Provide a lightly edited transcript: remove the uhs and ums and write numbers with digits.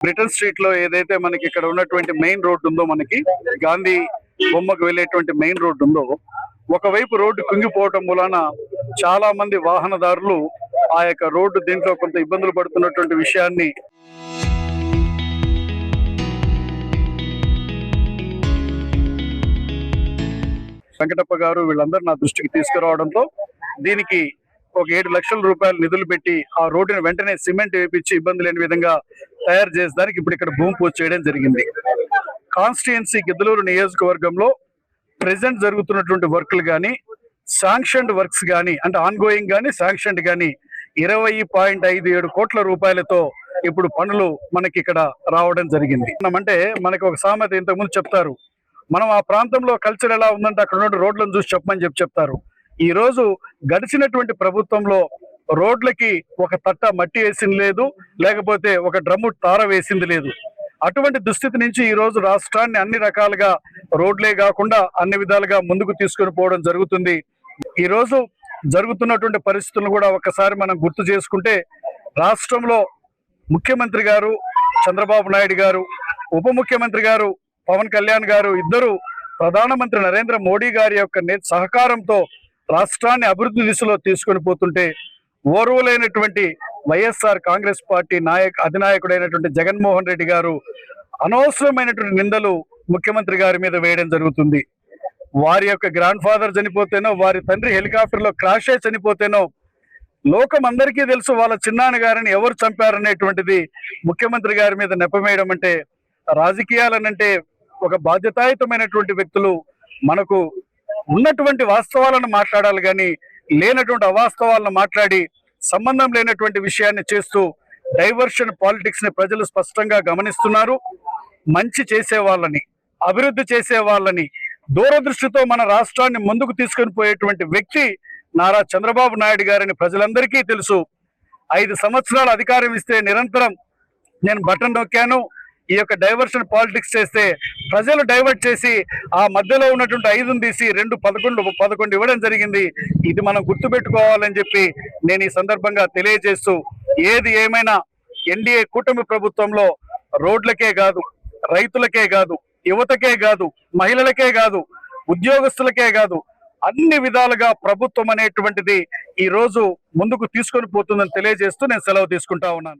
Britain street లో ఏదైతే మనకి ఇక్కడ ఉన్నటువంటి మెయిన్ రోడ్ ఉందో, మనకి గాంధీ బొమ్మకు వెళ్ళేటువంటి మెయిన్ రోడ్ ఉందో, ఒకవైపు రోడ్డు కుంగిపోవటం మూలాన చాలా మంది వాహనదారులు ఆ యొక్క రోడ్డు దీంట్లో కొంత ఇబ్బందులు పడుతున్నటువంటి విషయాన్ని వెంకటప్ప గారు వీళ్ళందరూ నా దృష్టికి తీసుకురావడంతో దీనికి ఒక 7 లక్షల రూపాయలు నిధులు పెట్టి ఆ రోడ్డుని వెంటనే సిమెంట్ వేపించి ఇబ్బంది లేని విధంగా తయారు చేసేదానికి ఇప్పుడు ఇక్కడ భూమి పూజ చేయడం జరిగింది. కాన్స్టిట్యుయెన్సీ గిద్దలూరు నియోజకవర్గంలో ప్రెసెంట్ జరుగుతున్నటువంటి వర్క్లు కానీ, శాంక్షన్డ్ వర్క్స్ కానీ, అంటే ఆన్ గోయింగ్ కానీ శాంక్షన్డ్ కానీ 20.57 కోట్ల రూపాయలతో ఇప్పుడు పనులు మనకి ఇక్కడ రావడం జరిగింది. అంటే మనకి ఒక సామెత ఇంతకుముందు చెప్తారు, మనం ఆ ప్రాంతంలో కల్చర్ ఎలా ఉందంటే అక్కడ ఉన్న రోడ్లను చూసి చెప్పమని చెప్తారు. ఈ రోజు గడిచినటువంటి ప్రభుత్వంలో రోడ్లకి ఒక తట్ట మట్టి వేసింది లేదు, లేకపోతే ఒక డ్రమ్ము తార వేసింది లేదు. అటువంటి దుస్థితి నుంచి ఈ రోజు రాష్ట్రాన్ని అన్ని రకాలుగా రోడ్లే కాకుండా అన్ని విధాలుగా ముందుకు తీసుకొని పోవడం జరుగుతుంది. ఈ రోజు జరుగుతున్నటువంటి పరిస్థితులను కూడా ఒకసారి మనం గుర్తు చేసుకుంటే, రాష్ట్రంలో ముఖ్యమంత్రి గారు చంద్రబాబు నాయుడు గారు, ఉప ముఖ్యమంత్రి గారు పవన్ కళ్యాణ్ గారు ఇద్దరు ప్రధానమంత్రి నరేంద్ర మోడీ గారి యొక్క సహకారంతో రాష్ట్రాన్ని అభివృద్ధి దిశలో తీసుకొని పోతుంటే, ఓర్వలేనటువంటి వైఎస్ఆర్ కాంగ్రెస్ పార్టీ అధినాయకుడైనటువంటి జగన్మోహన్ రెడ్డి గారు అనవసరమైనటువంటి నిందలు ముఖ్యమంత్రి గారి మీద వేయడం జరుగుతుంది. వారి యొక్క గ్రాండ్ ఫాదర్ చనిపోతేనో, వారి తండ్రి హెలికాప్టర్ లో క్రాష్ అయి చనిపోతేనో లోకం అందరికీ తెలుసు వాళ్ళ చిన్నాన్న గారిని ఎవరు చంపారనేటువంటిది ముఖ్యమంత్రి గారి మీద నెపమేయడం అంటే, రాజకీయాలనంటే ఒక బాధ్యతాయుతమైనటువంటి వ్యక్తులు మనకు ఉన్నటువంటి వాస్తవాలను మాట్లాడాలి కానీ లేనటువంటి అవాస్తవాలను మాట్లాడి సంబంధం లేనటువంటి విషయాన్ని చేస్తూ డైవర్షన్ పాలిటిక్స్ ని ప్రజలు స్పష్టంగా గమనిస్తున్నారు. మంచి చేసే వాళ్ళని, అభివృద్ధి చేసే వాళ్ళని, దూరదృష్టితో మన రాష్ట్రాన్ని ముందుకు తీసుకొని పోయేటువంటి వ్యక్తి నారా చంద్రబాబు నాయుడు గారని ప్రజలందరికీ తెలుసు. 5 సంవత్సరాలు అధికారం ఇస్తే నిరంతరం నేను బటన్ నొక్కాను, ఈ యొక్క డైవర్షన్ పాలిటిక్స్ చేస్తే ప్రజలు డైవర్ట్ చేసి ఆ మధ్యలో ఉన్నటువంటి 5ని తీసి 11 ఇవ్వడం జరిగింది. ఇది మనం గుర్తుపెట్టుకోవాలని చెప్పి నేను ఈ సందర్భంగా తెలియజేస్తూ, ఏది ఏమైనా ఎన్డీఏ కూటమి ప్రభుత్వంలో రోడ్లకే కాదు, రైతులకే కాదు, యువతకే కాదు, మహిళలకే కాదు, ఉద్యోగస్తులకే కాదు, అన్ని విధాలుగా ప్రభుత్వం అనేటువంటిది ఈ రోజు ముందుకు తీసుకొని పోతుందని తెలియజేస్తూ నేను సెలవు తీసుకుంటా ఉన్నాను.